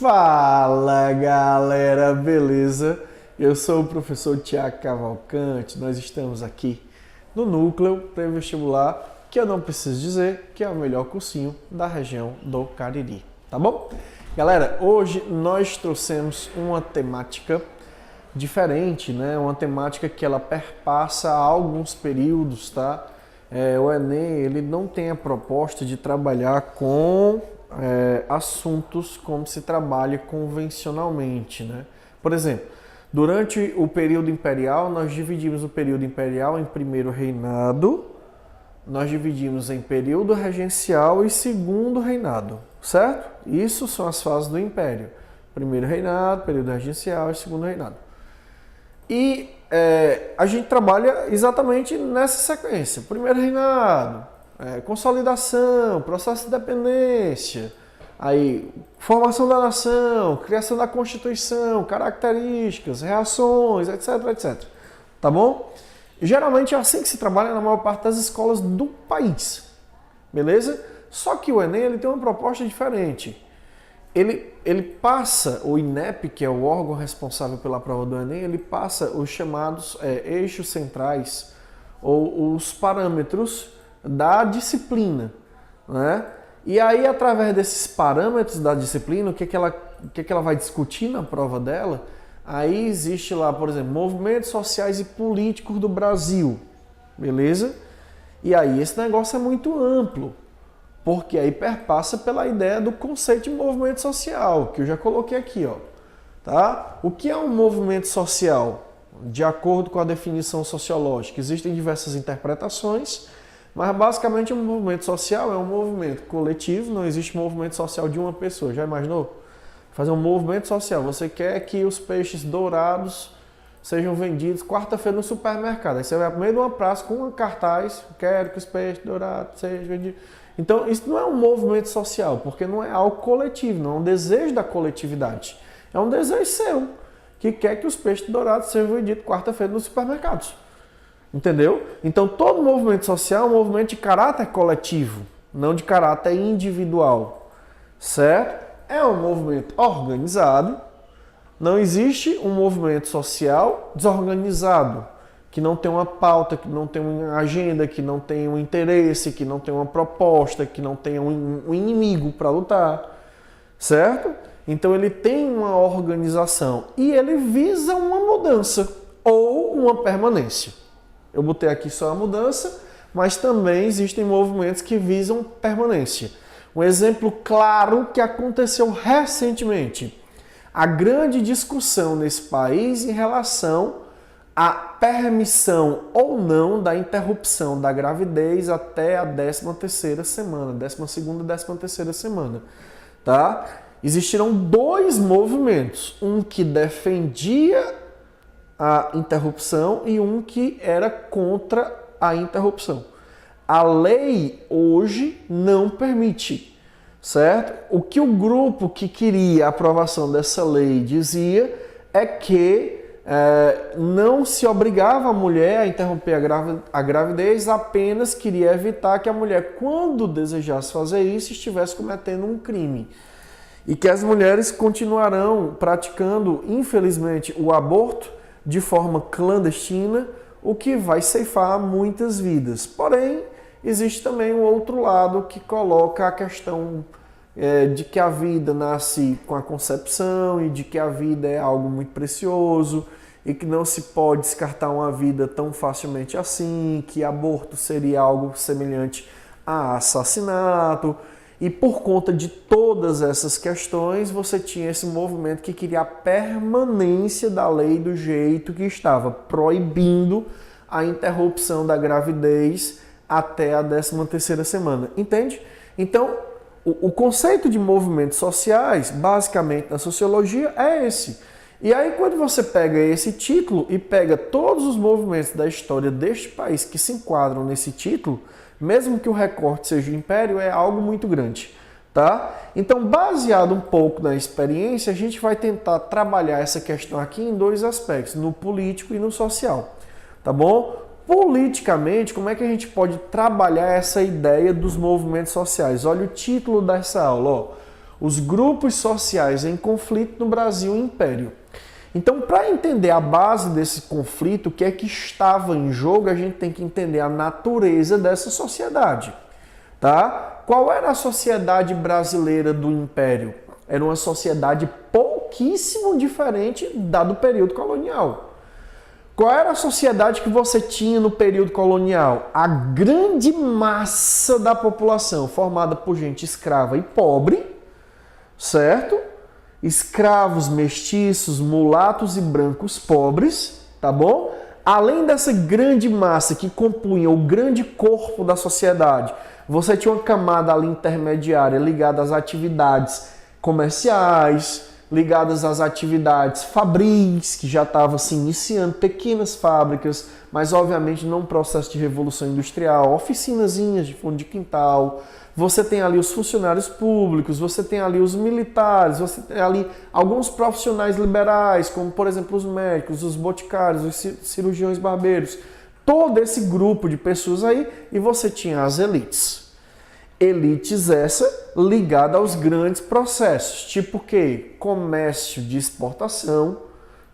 Fala galera, beleza? Eu sou o professor Tiago Cavalcante, nós estamos aqui no Núcleo Pré-Vestibular, que eu não preciso dizer que é o melhor cursinho da região do Cariri, tá bom? Galera, hoje nós trouxemos uma temática diferente, né? Uma temática que ela perpassa alguns períodos, tá? O Enem, ele não tem a proposta de trabalhar com assuntos como se trabalha convencionalmente, né? Por exemplo, durante o período imperial, nós dividimos o período imperial em primeiro reinado, nós dividimos em período regencial e segundo reinado, certo? Isso são as fases do império. Primeiro reinado, período regencial e segundo reinado. E a gente trabalha exatamente nessa sequência. Primeiro reinado, consolidação, processo de dependência, aí formação da nação, criação da Constituição, características, reações, etc, etc. Tá bom? Geralmente é assim que se trabalha na maior parte das escolas do país. Beleza? Só que o Enem ele tem uma proposta diferente. Ele passa, o INEP, que é o órgão responsável pela prova do Enem, ele passa os chamados eixos centrais ou os parâmetros da disciplina, né? E aí, através desses parâmetros da disciplina, o que ela vai discutir na prova dela, aí existe lá, por exemplo, movimentos sociais e políticos do Brasil, beleza? E aí esse negócio é muito amplo, porque aí perpassa pela ideia do conceito de movimento social, que eu já coloquei aqui, ó, tá? O que é um movimento social? De acordo com a definição sociológica, existem diversas interpretações, mas basicamente um movimento social é um movimento coletivo, não existe movimento social de uma pessoa, já imaginou? Fazer um movimento social, você quer que os peixes dourados sejam vendidos quarta-feira no supermercado, aí você vai pro meio de uma praça com um cartaz, quero que os peixes dourados sejam vendidos. Então isso não é um movimento social, porque não é algo coletivo, não é um desejo da coletividade, é um desejo seu, que quer que os peixes dourados sejam vendidos quarta-feira nos supermercados. Entendeu? Então todo movimento social é um movimento de caráter coletivo, não de caráter individual, certo? É um movimento organizado, não existe um movimento social desorganizado, que não tem uma pauta, que não tem uma agenda, que não tem um interesse, que não tem uma proposta, que não tem um inimigo para lutar, certo? Então ele tem uma organização e ele visa uma mudança ou uma permanência. Eu botei aqui só a mudança, mas também existem movimentos que visam permanência. Um exemplo claro que aconteceu recentemente. A grande discussão nesse país em relação à permissão ou não da interrupção da gravidez até a 13ª semana, 12ª e 13ª semana. Tá? Existiram dois movimentos, um que defendia a interrupção e um que era contra a interrupção. A lei hoje não permite, certo? O que o grupo que queria a aprovação dessa lei dizia é que não se obrigava a mulher a interromper a gravidez, apenas queria evitar que a mulher, quando desejasse fazer isso, estivesse cometendo um crime. E que as mulheres continuarão praticando, infelizmente, o aborto de forma clandestina, o que vai ceifar muitas vidas. Porém, existe também um outro lado que coloca a questão de que a vida nasce com a concepção e de que a vida é algo muito precioso e que não se pode descartar uma vida tão facilmente assim, que aborto seria algo semelhante a assassinato. E por conta de todas essas questões, você tinha esse movimento que queria a permanência da lei do jeito que estava, proibindo a interrupção da gravidez até a 13ª semana. Entende? Então, o conceito de movimentos sociais, basicamente na sociologia, é esse. E aí, quando você pega esse título e pega todos os movimentos da história deste país que se enquadram nesse título, mesmo que o recorte seja o império, é algo muito grande, tá? Então, baseado um pouco na experiência, a gente vai tentar trabalhar essa questão aqui em dois aspectos, no político e no social, tá bom? Politicamente, como é que a gente pode trabalhar essa ideia dos movimentos sociais? Olha o título dessa aula, ó. os grupos sociais em conflito no Brasil Império. Então, para entender a base desse conflito, o que é que estava em jogo, a gente tem que entender a natureza dessa sociedade, tá? Qual era a sociedade brasileira do Império? Era uma sociedade pouquíssimo diferente da do período colonial. Qual era a sociedade que você tinha no período colonial? A grande massa da população, formada por gente escrava e pobre, certo? Escravos, mestiços, mulatos e brancos pobres, tá bom? Além dessa grande massa que compunha o grande corpo da sociedade, você tinha uma camada ali intermediária ligada às atividades comerciais, ligadas às atividades fabris, que já estavam se iniciando, pequenas fábricas, mas obviamente não um processo de revolução industrial, oficinazinhas de fundo de quintal. Você tem ali os funcionários públicos, você tem ali os militares, você tem ali alguns profissionais liberais, como por exemplo os médicos, os boticários, os cirurgiões barbeiros, todo esse grupo de pessoas aí, e você tinha as elites. Elites essa ligada aos grandes processos, tipo o quê? Comércio de exportação,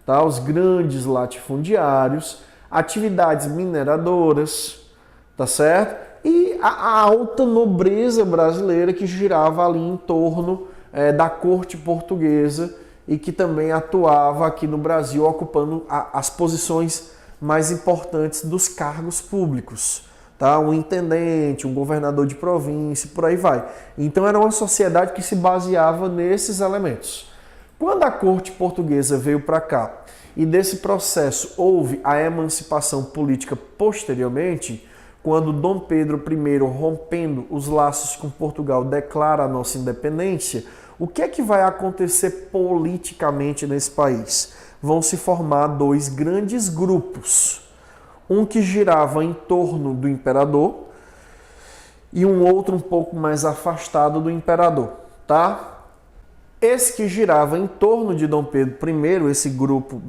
tá? Os grandes latifundiários, atividades mineradoras, tá certo? E a alta nobreza brasileira que girava ali em torno da corte portuguesa e que também atuava aqui no Brasil ocupando as posições mais importantes dos cargos públicos. Tá? Um intendente, um governador de província, por aí vai. Então era uma sociedade que se baseava nesses elementos. Quando a corte portuguesa veio para cá e desse processo houve a emancipação política posteriormente, quando Dom Pedro I, rompendo os laços com Portugal, declara a nossa independência, o que é que vai acontecer politicamente nesse país? Vão se formar dois grandes grupos. Um que girava em torno do imperador e um outro um pouco mais afastado do imperador, tá? Esse que girava em torno de Dom Pedro I, esse grupo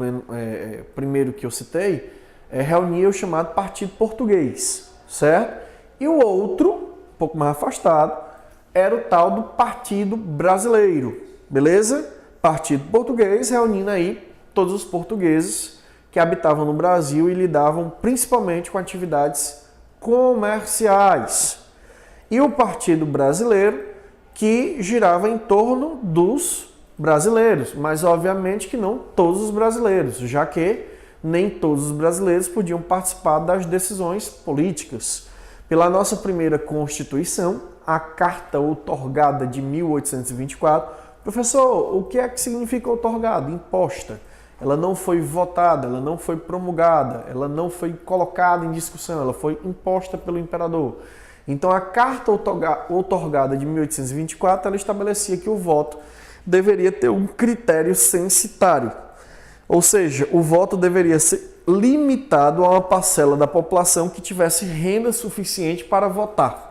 primeiro que eu citei, reunia o chamado Partido Português, certo? E o outro, um pouco mais afastado, era o tal do Partido Brasileiro, beleza? Partido Português reunindo aí todos os portugueses que habitavam no Brasil e lidavam principalmente com atividades comerciais. E o Partido Brasileiro, que girava em torno dos brasileiros, mas obviamente que não todos os brasileiros, já que nem todos os brasileiros podiam participar das decisões políticas. Pela nossa primeira Constituição, a Carta Outorgada de 1824, professor, o que é que significa outorgado? Imposta. Ela não foi votada, ela não foi promulgada, ela não foi colocada em discussão, ela foi imposta pelo imperador. Então a Carta Outorgada de 1824, ela estabelecia que o voto deveria ter um critério censitário. Ou seja, o voto deveria ser limitado a uma parcela da população que tivesse renda suficiente para votar.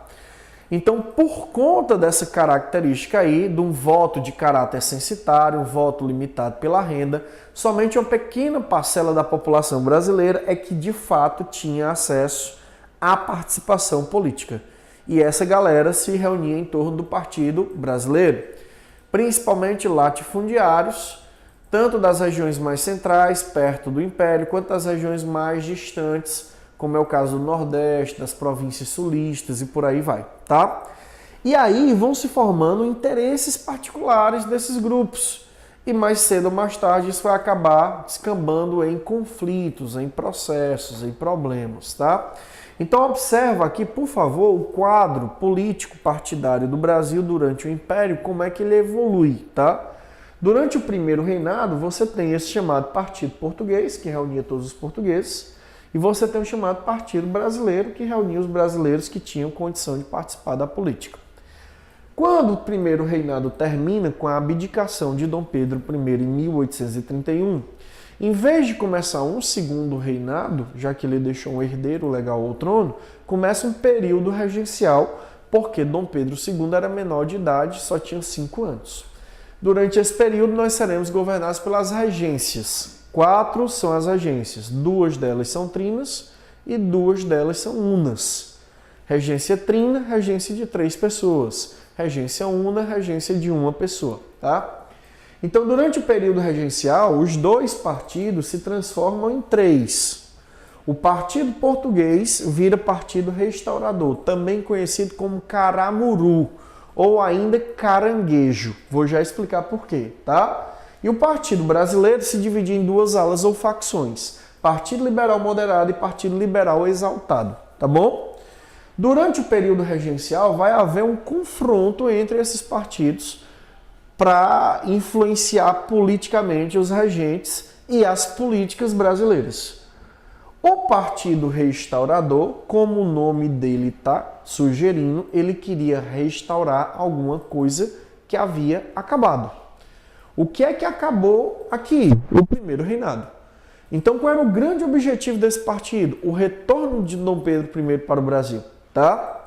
Então, por conta dessa característica aí, de um voto de caráter censitário, um voto limitado pela renda, somente uma pequena parcela da população brasileira é que de fato tinha acesso à participação política. E essa galera se reunia em torno do Partido Brasileiro, principalmente latifundiários, tanto das regiões mais centrais, perto do Império, quanto das regiões mais distantes, como é o caso do Nordeste, das províncias sulistas e por aí vai, tá? E aí vão se formando interesses particulares desses grupos. E mais cedo ou mais tarde isso vai acabar descambando em conflitos, em processos, em problemas, tá? Então observa aqui, por favor, o quadro político partidário do Brasil durante o Império, como é que ele evolui, tá? Durante o primeiro reinado, você tem esse chamado Partido Português, que reunia todos os portugueses, e você tem o chamado Partido Brasileiro, que reunia os brasileiros que tinham condição de participar da política. Quando o primeiro reinado termina com a abdicação de Dom Pedro I em 1831, em vez de começar um segundo reinado, já que ele deixou um herdeiro legal ao trono, começa um período regencial, porque Dom Pedro II era menor de idade, só tinha 5 anos. Durante esse período, nós seremos governados pelas regências. 4 são as regências, 2 delas são trinas e 2 delas são unas. Regência trina, regência de 3 pessoas. Regência una, regência de 1 pessoa, tá? Então, durante o período regencial, os 2 partidos se transformam em 3. O Partido Português vira Partido Restaurador, também conhecido como Caramuru, ou ainda Caranguejo. Vou já explicar por quê, tá? E o Partido Brasileiro se dividia em 2 alas ou facções, Partido Liberal Moderado e Partido Liberal Exaltado, tá bom? Durante o período regencial vai haver um confronto entre esses partidos para influenciar politicamente os regentes e as políticas brasileiras. O Partido Restaurador, como o nome dele está sugerindo, ele queria restaurar alguma coisa que havia acabado. O que é que acabou aqui? O primeiro reinado. Então, qual era o grande objetivo desse partido? O retorno de Dom Pedro I para o Brasil, tá?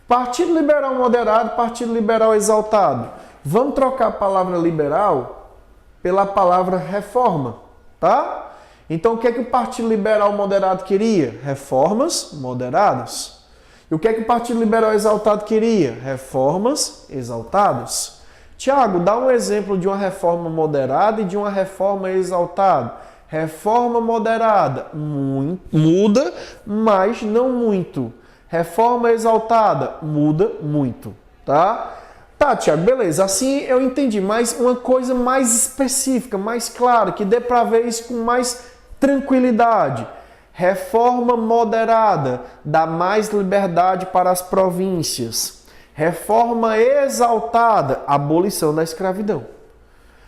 Partido Liberal Moderado, Partido Liberal Exaltado. Vamos trocar a palavra liberal pela palavra reforma, tá? Então, o que é que o Partido Liberal Moderado queria? Reformas moderadas. E o que é que o Partido Liberal Exaltado queria? Reformas exaltadas. Tiago, dá um exemplo de uma reforma moderada e de uma reforma exaltada. Reforma moderada, muda, mas não muito. Reforma exaltada, muda muito, tá? Tá, Tiago, beleza. Assim eu entendi, mas uma coisa mais específica, mais clara, que dê para ver isso com mais tranquilidade. Reforma moderada, dá mais liberdade para as províncias. Reforma exaltada, abolição da escravidão.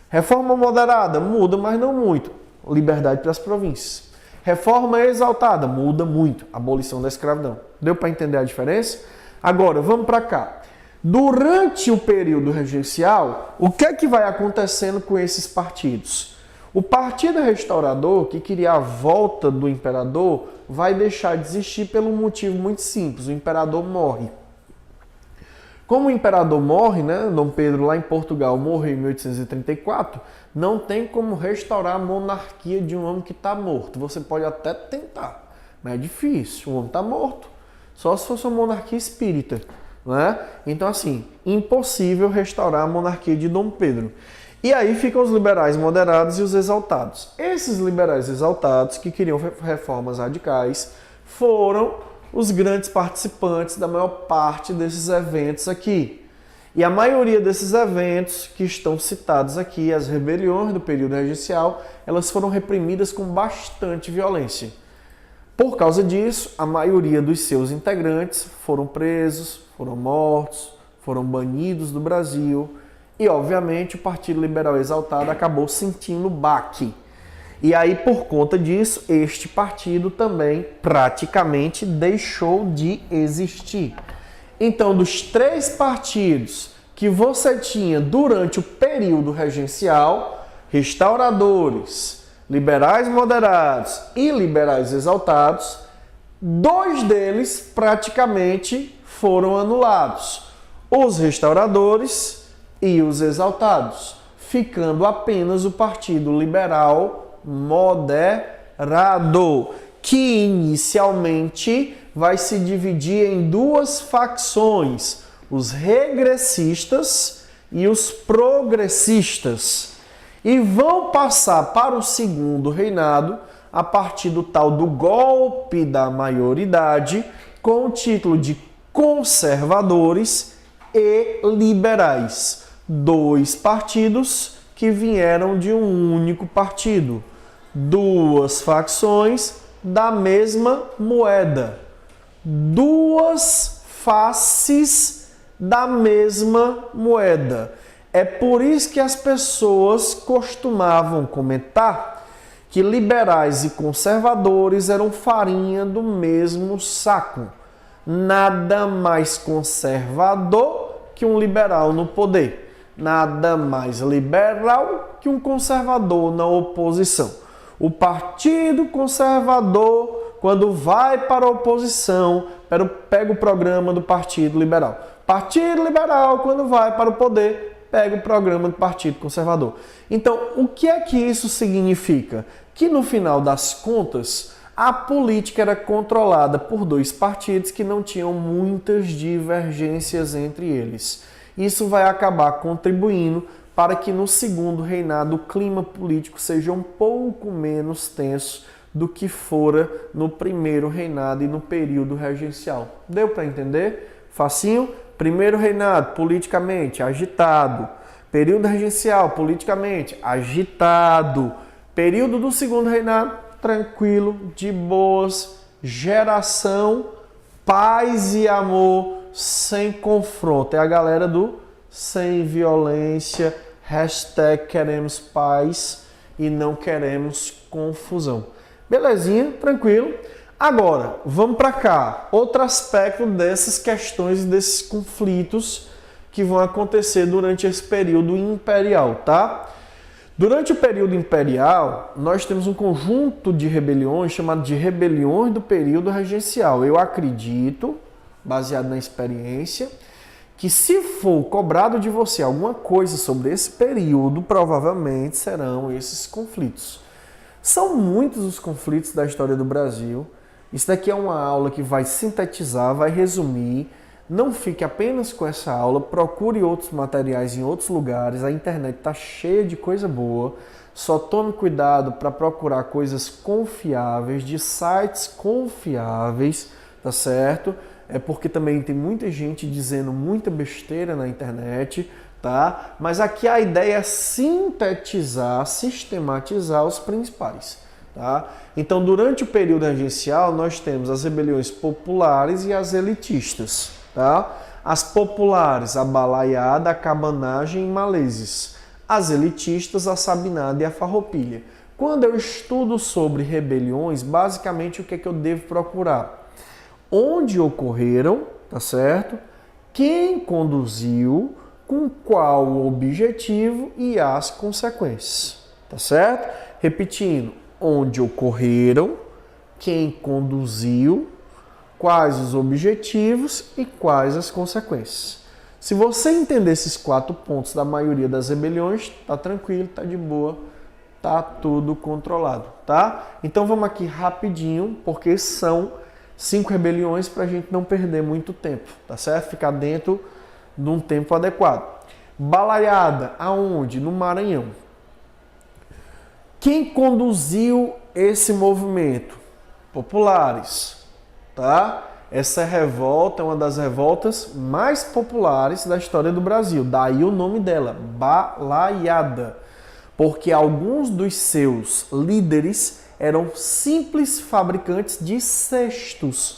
Reforma moderada, muda, mas não muito. Liberdade para as províncias. Reforma exaltada, muda muito. Abolição da escravidão. Deu para entender a diferença? Agora, vamos para cá. Durante o período regencial, o que é que vai acontecendo com esses partidos? O Partido Restaurador, que queria a volta do imperador, vai deixar de existir pelo um motivo muito simples. O imperador morre. Como o imperador morre, né, Dom Pedro lá em Portugal morreu em 1834, não tem como restaurar a monarquia de um homem que está morto. Você pode até tentar, mas é difícil. O homem está morto. Só se fosse uma monarquia espírita. Né? Então, assim, impossível restaurar a monarquia de Dom Pedro. E aí ficam os liberais moderados e os exaltados. Esses liberais exaltados, que queriam reformas radicais, foram os grandes participantes da maior parte desses eventos aqui. E a maioria desses eventos que estão citados aqui, as rebeliões do período regencial, elas foram reprimidas com bastante violência. Por causa disso, a maioria dos seus integrantes foram presos, foram mortos, foram banidos do Brasil e, obviamente, o Partido Liberal Exaltado acabou sentindo baque. E aí, por conta disso, este partido também praticamente deixou de existir. Então, dos 3 partidos que você tinha durante o período regencial, restauradores, liberais moderados e liberais exaltados, 2 deles praticamente foram anulados. Os restauradores e os exaltados, ficando apenas o Partido Liberal Moderado, que inicialmente vai se dividir em 2 facções, os regressistas e os progressistas, e vão passar para o segundo reinado a partir do tal do golpe da maioridade, com o título de conservadores e liberais, 2 partidos que vieram de um único partido, 2 facções da mesma moeda, 2 faces da mesma moeda. É por isso que as pessoas costumavam comentar que liberais e conservadores eram farinha do mesmo saco. Nada mais conservador que um liberal no poder. Nada mais liberal que um conservador na oposição. O Partido Conservador, quando vai para a oposição, pega o programa do Partido Liberal. Partido Liberal, quando vai para o poder, pega o programa do Partido Conservador. Então, o que é que isso significa? Que no final das contas, A política era controlada por dois partidos que não tinham muitas divergências entre eles. Isso vai acabar contribuindo para que no segundo reinado o clima político seja um pouco menos tenso do que fora no primeiro reinado e no período regencial. Deu para entender? Facinho? Primeiro reinado, politicamente agitado. Período regencial, politicamente agitado. Período do segundo reinado, tranquilo, de boas, geração, paz e amor, sem confronto. É a galera do sem violência, hashtag queremos paz e não queremos confusão. Belezinha, tranquilo. Agora, vamos para cá. Outro aspecto dessas questões e desses conflitos que vão acontecer durante esse período imperial, tá? Durante o período imperial, nós temos um conjunto de rebeliões chamado de rebeliões do período regencial. Eu acredito, baseado na experiência, que se for cobrado de você alguma coisa sobre esse período, provavelmente serão esses conflitos. São muitos os conflitos da história do Brasil. Isso daqui é uma aula que vai sintetizar, vai resumir. Não fique apenas com essa aula, procure outros materiais em outros lugares. A internet está cheia de coisa boa. Só tome cuidado para procurar coisas confiáveis, de sites confiáveis, tá certo? É porque também tem muita gente dizendo muita besteira na internet, tá? Mas aqui a ideia é sintetizar, sistematizar os principais, tá? Então, durante o período regencial, nós temos as rebeliões populares e as elitistas, tá? As populares, a balaiada, a cabanagem e maleses. As elitistas, a sabinada e a farroupilha. Quando eu estudo sobre rebeliões, basicamente o que é que eu devo procurar? Onde ocorreram, tá certo? Quem conduziu, com qual objetivo e as consequências, tá certo? Repetindo, onde ocorreram, quem conduziu, quais os objetivos e quais as consequências. Se você entender esses 4 pontos da maioria das rebeliões, tá tranquilo, tá de boa, tá tudo controlado, tá? Então vamos aqui rapidinho, porque são 5 rebeliões para a gente não perder muito tempo, tá certo? Ficar dentro de um tempo adequado. Balaiada, aonde? No Maranhão. Quem conduziu esse movimento? Populares, tá? Essa revolta é uma das revoltas mais populares da história do Brasil. Daí o nome dela, Balaiada. Porque alguns dos seus líderes eram simples fabricantes de cestos.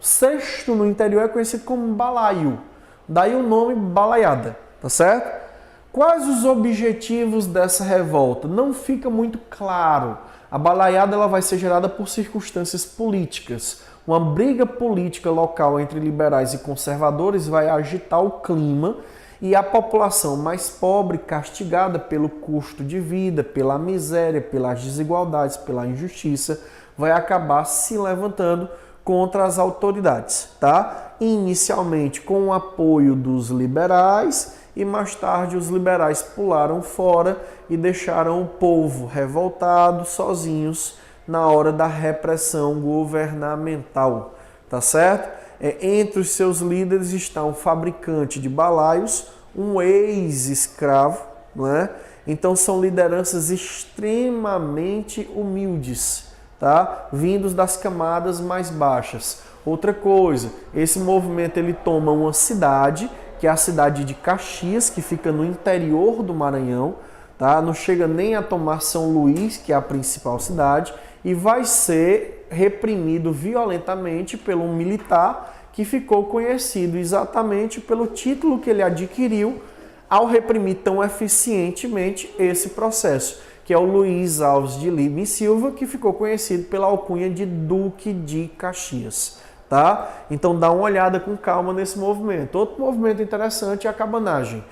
Cesto no interior é conhecido como balaio. Daí o nome balaiada, tá certo? Quais os objetivos dessa revolta? Não fica muito claro. A balaiada ela vai ser gerada por circunstâncias políticas. Uma briga política local entre liberais e conservadores vai agitar o clima e a população mais pobre, castigada pelo custo de vida, pela miséria, pelas desigualdades, pela injustiça, vai acabar se levantando contra as autoridades, tá? Inicialmente com o apoio dos liberais e mais tarde os liberais pularam fora e deixaram o povo revoltado, sozinhos, na hora da repressão governamental, tá certo? Entre os seus líderes está um fabricante de balaios, um ex-escravo, não é? Então são lideranças extremamente humildes, tá? Vindos das camadas mais baixas. Outra coisa, esse movimento ele toma uma cidade, que é a cidade de Caxias, que fica no interior do Maranhão, tá? Não chega nem a tomar São Luís, que é a principal cidade, e vai ser reprimido violentamente por um militar que ficou conhecido exatamente pelo título que ele adquiriu ao reprimir tão eficientemente esse processo, que é o Luiz Alves de Lima e Silva, que ficou conhecido pela alcunha de Duque de Caxias, tá? Então dá uma olhada com calma nesse movimento. Outro movimento interessante é a cabanagem.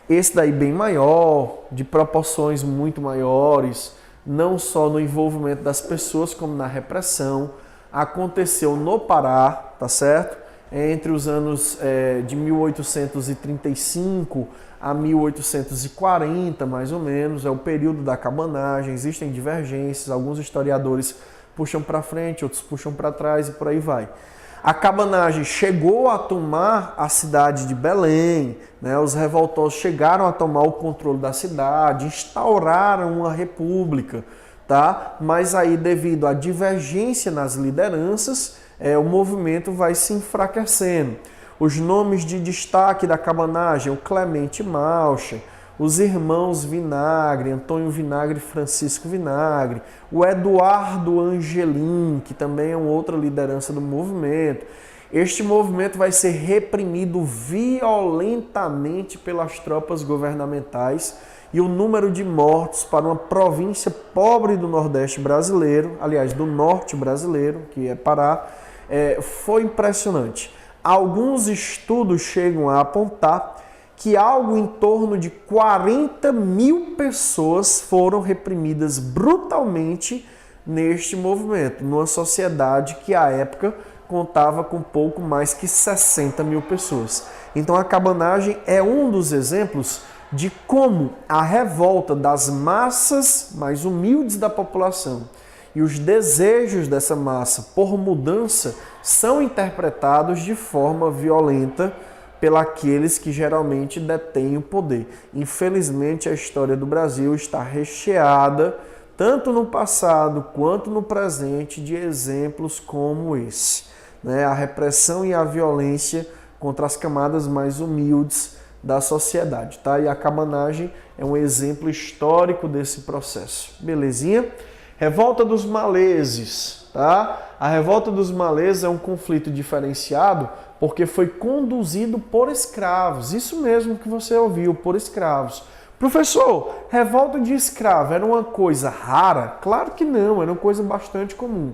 Esse daí bem maior, de proporções muito maiores, não só no envolvimento das pessoas, como na repressão. Aconteceu no Pará, tá certo? Entre os anos de 1835 a 1840, mais ou menos, é o período da cabanagem. Existem divergências, alguns historiadores puxam para frente, outros puxam para trás e por aí vai. A cabanagem chegou a tomar a cidade de Belém, né? Os revoltosos chegaram a tomar o controle da cidade, instauraram uma república, tá? Mas aí, devido à divergência nas lideranças, o movimento vai se enfraquecendo. Os nomes de destaque da cabanagem, o Clemente Maucher, os irmãos Vinagre, Antônio Vinagre e Francisco Vinagre, o Eduardo Angelim, que também é uma outra liderança do movimento. Este movimento vai ser reprimido violentamente pelas tropas governamentais e o número de mortos para uma província pobre do Nordeste brasileiro, aliás, do Norte brasileiro, que é Pará, foi impressionante. Alguns estudos chegam a apontar que algo em torno de 40 mil pessoas foram reprimidas brutalmente neste movimento, numa sociedade que à época contava com pouco mais que 60 mil pessoas. Então a cabanagem é um dos exemplos de como a revolta das massas mais humildes da população e os desejos dessa massa por mudança são interpretados de forma violenta pelos que geralmente detêm o poder. Infelizmente, a história do Brasil está recheada, tanto no passado quanto no presente, de exemplos como esse, né? A repressão e a violência contra as camadas mais humildes da sociedade, tá? E a cabanagem é um exemplo histórico desse processo. Belezinha? Revolta dos Maleses, tá? A revolta dos Maleses é um conflito diferenciado porque foi conduzido por escravos. Isso mesmo que você ouviu, por escravos. Professor, revolta de escravo era uma coisa rara? Claro que não, era uma coisa bastante comum.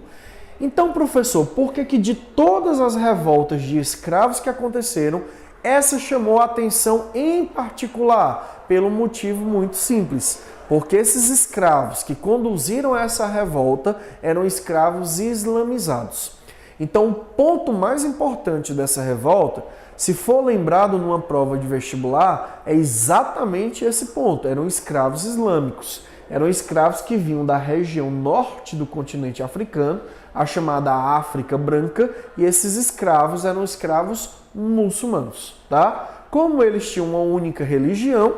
Então, professor, por que de todas as revoltas de escravos que aconteceram, essa chamou a atenção em particular? Pelo motivo muito simples. Porque esses escravos que conduziram essa revolta eram escravos islamizados. Então, o ponto mais importante dessa revolta, se for lembrado numa prova de vestibular, é exatamente esse ponto. Eram escravos islâmicos. Eram escravos que vinham da região norte do continente africano, a chamada África Branca, e esses escravos eram escravos muçulmanos, tá? Como eles tinham uma única religião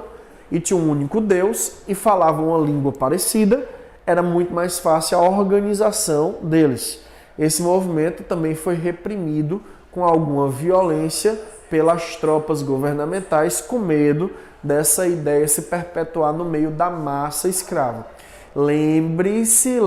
e tinham um único Deus e falavam uma língua parecida, era muito mais fácil a organização deles. Esse movimento também foi reprimido com alguma violência pelas tropas governamentais, com medo dessa ideia se perpetuar no meio da massa escrava. Lembre-se,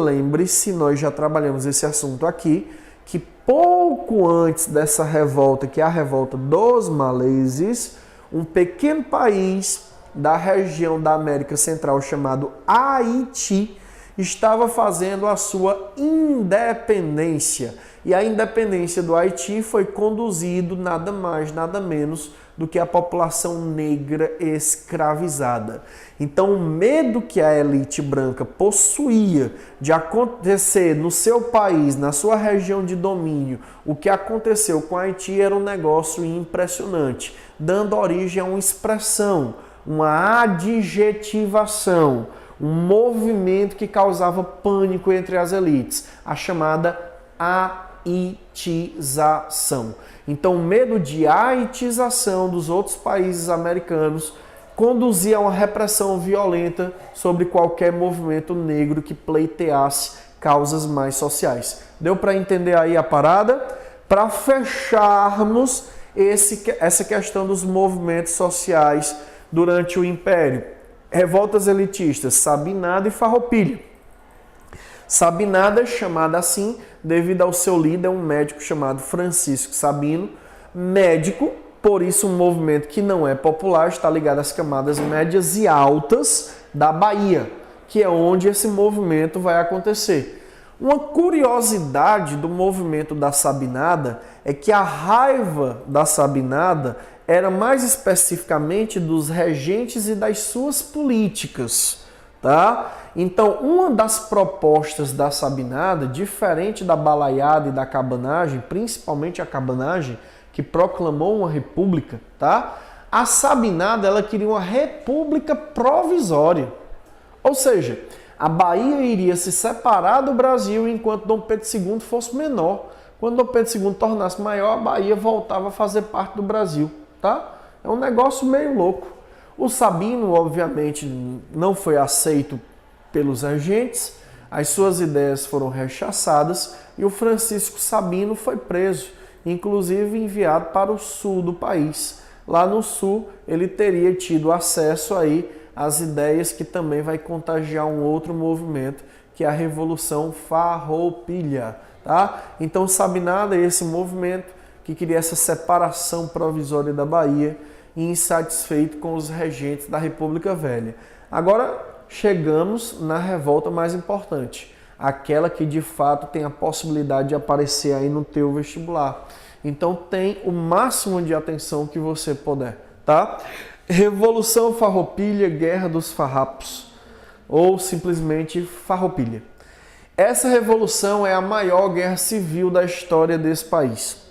nós já trabalhamos esse assunto aqui, que pouco antes dessa revolta, que é a revolta dos Maleses, um pequeno país da região da América Central chamado Haiti estava fazendo a sua independência. E a independência do Haiti foi conduzido nada mais, nada menos do que a população negra escravizada. Então, o medo que a elite branca possuía de acontecer no seu país, na sua região de domínio, o que aconteceu com Haiti era um negócio impressionante, dando origem a uma expressão, uma adjetivação, um movimento que causava pânico entre as elites, a chamada haitização. Então, o medo de haitização dos outros países americanos conduzia a uma repressão violenta sobre qualquer movimento negro que pleiteasse causas mais sociais. Deu para entender aí a parada? Para fecharmos essa questão dos movimentos sociais durante o Império. Revoltas elitistas, Sabinada e Farroupilha. Sabinada é chamada assim devido ao seu líder, um médico chamado Francisco Sabino, médico, por isso um movimento que não é popular, está ligado às camadas médias e altas da Bahia, que é onde esse movimento vai acontecer. Uma curiosidade do movimento da Sabinada é que a raiva da Sabinada era mais especificamente dos regentes e das suas políticas, tá? Então, uma das propostas da Sabinada, diferente da balaiada e da cabanagem, principalmente a cabanagem, que proclamou uma república, tá? A Sabinada, ela queria uma república provisória. Ou seja, A Bahia iria se separar do Brasil enquanto Dom Pedro II fosse menor. Quando Dom Pedro II tornasse maior, a Bahia voltava a fazer parte do Brasil, tá? É um negócio meio louco. O Sabino, obviamente, não foi aceito pelos regentes, as suas ideias foram rechaçadas e o Francisco Sabino foi preso, inclusive enviado para o sul do país. Lá no sul, ele teria tido acesso aí às ideias que também vai contagiar um outro movimento, que é a Revolução Farroupilha, tá? Então, Sabinada é esse movimento que queria essa separação provisória da Bahia e insatisfeito com os regentes da República Velha. Agora, chegamos na revolta mais importante, aquela que de fato tem a possibilidade de aparecer aí no teu vestibular. Então tem o máximo de atenção que você puder, tá? Revolução Farroupilha, Guerra dos Farrapos, ou simplesmente Farroupilha. Essa revolução é a maior guerra civil da história desse país.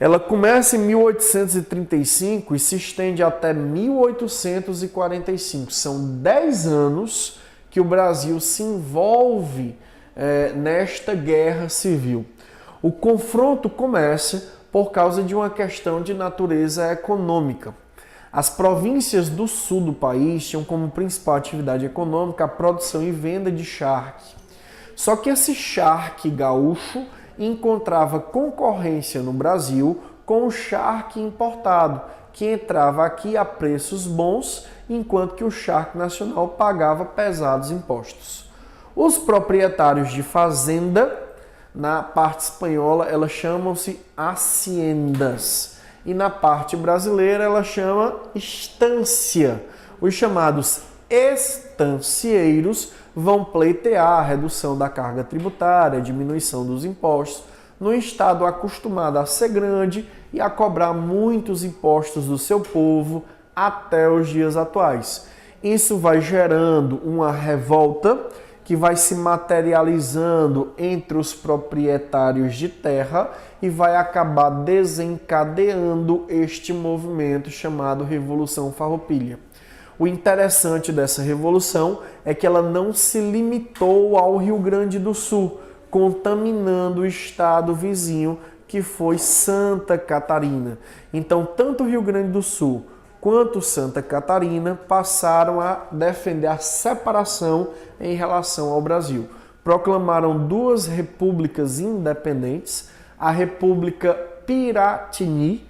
Ela começa em 1835 e se estende até 1845. São 10 anos que o Brasil se envolve nesta guerra civil. O confronto começa por causa de uma questão de natureza econômica. As províncias do sul do país tinham como principal atividade econômica a produção e venda de charque. Só que esse charque gaúcho encontrava concorrência no Brasil com o charque importado, que entrava aqui a preços bons, enquanto que o charque nacional pagava pesados impostos. Os proprietários de fazenda, na parte espanhola, elas chamam-se haciendas, e na parte brasileira ela chama estância. Os chamados estancieiros vão pleitear a redução da carga tributária, a diminuição dos impostos, no estado acostumado a ser grande e a cobrar muitos impostos do seu povo até os dias atuais. Isso vai gerando uma revolta que vai se materializando entre os proprietários de terra e vai acabar desencadeando este movimento chamado Revolução Farroupilha. O interessante dessa revolução é que ela não se limitou ao Rio Grande do Sul, contaminando o estado vizinho, que foi Santa Catarina. Então, tanto o Rio Grande do Sul quanto Santa Catarina passaram a defender a separação em relação ao Brasil. Proclamaram duas repúblicas independentes, a República Piratini,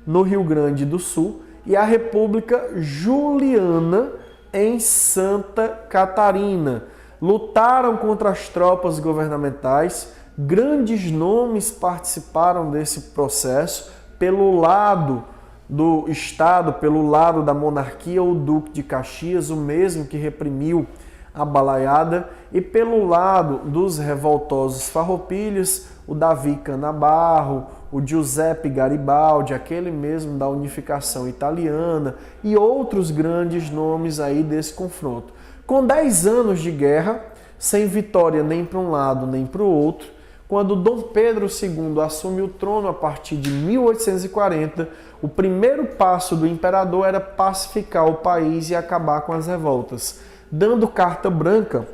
no Rio Grande do Sul, e a República Juliana, em Santa Catarina. Lutaram contra as tropas governamentais, grandes nomes participaram desse processo pelo lado do Estado, pelo lado da monarquia, o Duque de Caxias, o mesmo que reprimiu a balaiada, e pelo lado dos revoltosos farroupilhas, o Davi Canabarro, o Giuseppe Garibaldi, aquele mesmo da unificação italiana, e outros grandes nomes aí desse confronto. Com 10 anos de guerra, sem vitória nem para um lado nem para o outro, quando Dom Pedro II assume o trono a partir de 1840, o primeiro passo do imperador era pacificar o país e acabar com as revoltas. Dando carta branca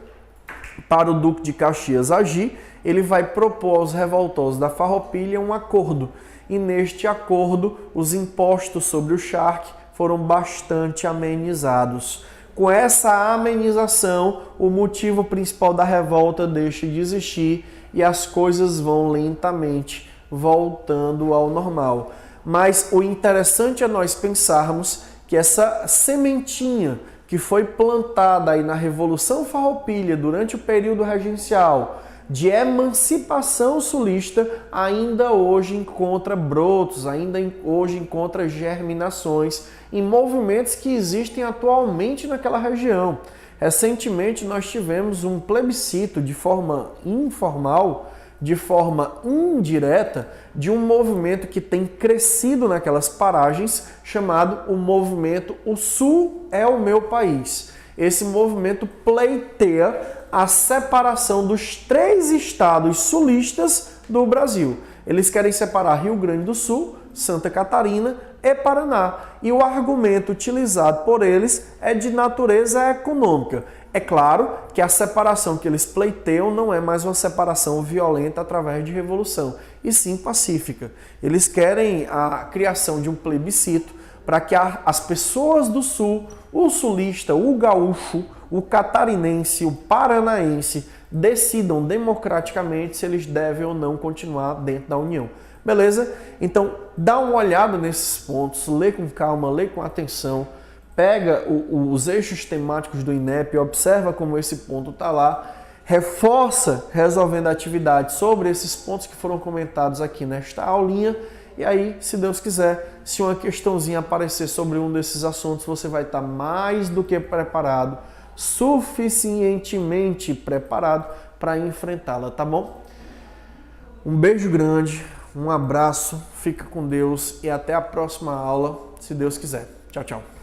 para o Duque de Caxias agir, ele vai propor aos revoltosos da Farroupilha um acordo. E neste acordo, os impostos sobre o charque foram bastante amenizados. Com essa amenização, o motivo principal da revolta deixa de existir e as coisas vão lentamente voltando ao normal. Mas o interessante é nós pensarmos que essa sementinha que foi plantada aí na Revolução Farroupilha durante o período regencial de emancipação sulista ainda hoje encontra brotos, ainda hoje encontra germinações em movimentos que existem atualmente naquela região. Recentemente nós tivemos um plebiscito de forma informal, de forma indireta, de um movimento que tem crescido naquelas paragens, chamado o movimento O Sul é o Meu País. Esse movimento pleiteia a separação dos 3 estados sulistas do Brasil. Eles querem separar Rio Grande do Sul, Santa Catarina e Paraná. E o argumento utilizado por eles é de natureza econômica. É claro que a separação que eles pleiteiam não é mais uma separação violenta através de revolução, e sim pacífica. Eles querem a criação de um plebiscito para que as pessoas do Sul, o sulista, o gaúcho, o catarinense, o paranaense, decidam democraticamente se eles devem ou não continuar dentro da União. Beleza? Então, dá uma olhada nesses pontos, lê com calma, lê com atenção, pega os eixos temáticos do INEP, observa como esse ponto está lá, reforça resolvendo a atividade sobre esses pontos que foram comentados aqui nesta aulinha, e aí, se Deus quiser, se uma questãozinha aparecer sobre um desses assuntos, você vai estar mais do que preparado, suficientemente preparado para enfrentá-la, tá bom? Um beijo grande, um abraço, fica com Deus e até a próxima aula, se Deus quiser. Tchau, tchau.